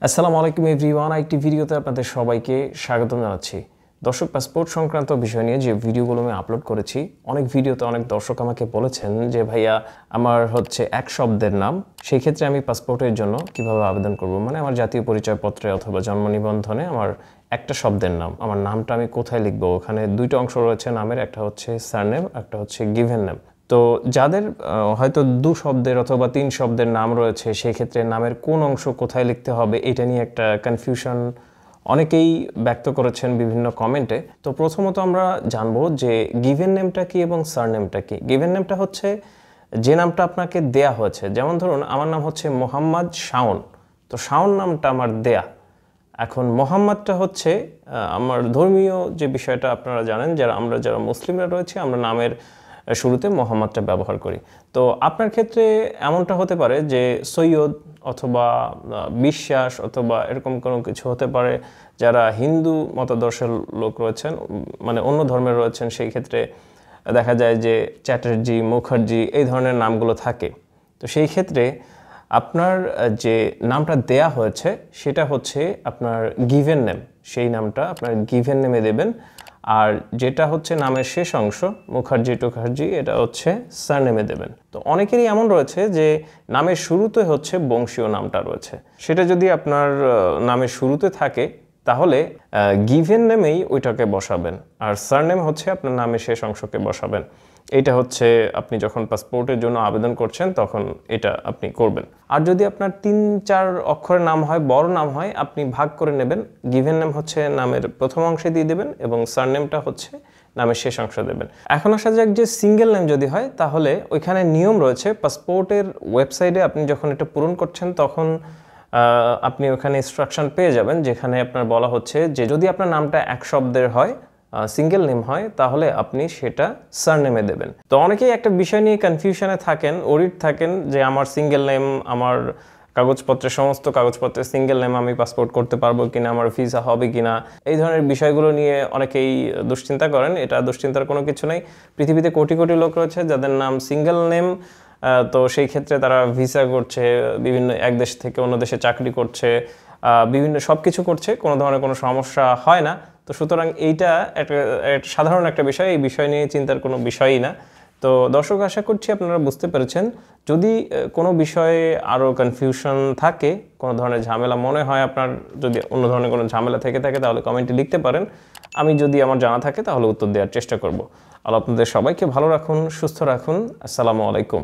আসসালামু আলাইকুম এভরিওয়ান, একটি ভিডিওতে আপনাদের সবাইকে স্বাগত জানাচ্ছি। দর্শক, পাসপোর্ট সংক্রান্ত বিষয় নিয়ে যে ভিডিওগুলো আমি আপলোড করেছি, অনেক ভিডিওতে অনেক দর্শক আমাকে বলেছেন যে ভাইয়া আমার এক শব্দের নাম, সেই ক্ষেত্রে আমি পাসপোর্টের জন্য কিভাবে আবেদন করব। মানে আমার জাতীয় পরিচয়পত্রে অথবা জন্ম নিবন্ধনে আমার একটা শব্দের নাম, আমার নামটা আমি কোথায় লিখবো। ওখানে দুইটা অংশ রয়েছে নামের, একটা হচ্ছে সারনেম, একটা হচ্ছে গিভেন নেম। তো যাদের হয়তো দু শব্দের অথবা তিন শব্দের নাম রয়েছে, সেই ক্ষেত্রে নামের কোন অংশ কোথায় লিখতে হবে এটা নিয়ে একটা কনফিউশন অনেকেই ব্যক্ত করেছেন বিভিন্ন কমেন্টে। তো প্রথমত আমরা জানবো যে গিভেন নেমটা কি এবং সারনেমটা কি। গিভেন নেমটা হচ্ছে যে নামটা আপনাকে দেয়া হয়েছে। যেমন ধরুন আমার নাম হচ্ছে মোহাম্মদ শাওন, তো শাওন নামটা আমার দেয়া। এখন মোহাম্মদটা হচ্ছে আমার ধর্মীয় যে বিষয়টা আপনারা জানেন, যারা মুসলিমরা রয়েছে আমরা নামের শুরুতে মোহাম্মদটা ব্যবহার করি। তো আপনার ক্ষেত্রে এমনটা হতে পারে যে সৈয়দ অথবা বিশ্বাস অথবা এরকম কোনো কিছু হতে পারে। যারা হিন্দু মতাদর্শের লোক রয়েছেন, মানে অন্য ধর্মের রয়েছেন, সেই ক্ষেত্রে দেখা যায় যে চ্যাটার্জি, মুখার্জি এই ধরনের নামগুলো থাকে। তো সেই ক্ষেত্রে আপনার যে নামটা দেয়া হয়েছে সেটা হচ্ছে আপনার গিভেন নেম, সেই নামটা আপনার গিভেন নেমে দেবেন। আর যেটা হচ্ছে নামের শেষ অংশ মুখার্জি টুখার্জি, এটা হচ্ছে সারনেমে দেবেন। তো অনেকেরই এমন রয়েছে যে নামের শুরুতে হচ্ছে বংশীয় নামটা রয়েছে, সেটা যদি আপনার নামের শুরুতে থাকে তাহলে গিভেন নেমেই ওইটাকে বসাবেন, আর সারনেম হচ্ছে আপনার নামের শেষ অংশকে বসাবেন। এটা হচ্ছে আপনি যখন পাসপোর্টের জন্য আবেদন করছেন তখন এটা আপনি করবেন। আর যদি আপনার 3-4 অক্ষরের নাম হয়, বড় নাম হয়, আপনি ভাগ করে নেবেন। গিভেন নেম হচ্ছে নামের প্রথম অংশে দিয়ে দেবেন এবং সারনেমটা হচ্ছে নামের শেষ অংশ দেবেন। এখন আসা যাক যে সিঙ্গেল নেম যদি হয়, তাহলে ওইখানে নিয়ম রয়েছে। পাসপোর্টের ওয়েবসাইটে আপনি যখন এটা পূরণ করছেন তখন আপনি ওখানে ইনস্ট্রাকশন পেয়ে যাবেন, যেখানে আপনার বলা হচ্ছে যে যদি আপনার নামটা এক শব্দের হয়, সিঙ্গেল নেম হয়, তাহলে আপনি সেটা সারনেমে দেবেন। তো অনেকেই একটা বিষয় নিয়ে কনফিউশনে থাকেন, ওরিড থাকেন যে আমার সিঙ্গেল নেম, আমার কাগজপত্রের সমস্ত কাগজপত্রে সিঙ্গেল নেম আমি পাসপোর্ট করতে পারবো কিনা, আমার ভিসা হবে কিনা, এই ধরনের বিষয়গুলো নিয়ে অনেকেই দুশ্চিন্তা করেন। এটা দুশ্চিন্তার কোনো কিছু নেই। পৃথিবীতে কোটি কোটি লোক রয়েছে যাদের নাম সিঙ্গেল নেম। তো সেই ক্ষেত্রে তারা ভিসা করছে, বিভিন্ন এক দেশ থেকে অন্য দেশে চাকরি করছে, বিভিন্ন সব কিছু করছে, কোনো ধরনের কোনো সমস্যা হয় না। তো সুতরাং এইটা একটা সাধারণ একটা বিষয়, এই বিষয় নিয়ে চিন্তার কোনো বিষয়ই না। তো দর্শক, আশা করছি আপনারা বুঝতে পেরেছেন। যদি কোনো বিষয়ে আরও কনফিউশন থাকে, কোনো ধরনের ঝামেলা মনে হয় আপনার, যদি অন্য ধরনের কোনো ঝামেলা থেকে থাকে, তাহলে কমেন্টে লিখতে পারেন। আমি যদি আমার জানা থাকে তাহলে উত্তর দেওয়ার চেষ্টা করব। আল্লাহ আপনাদের সবাইকে ভালো রাখুন, সুস্থ রাখুন। আসসালামু আলাইকুম।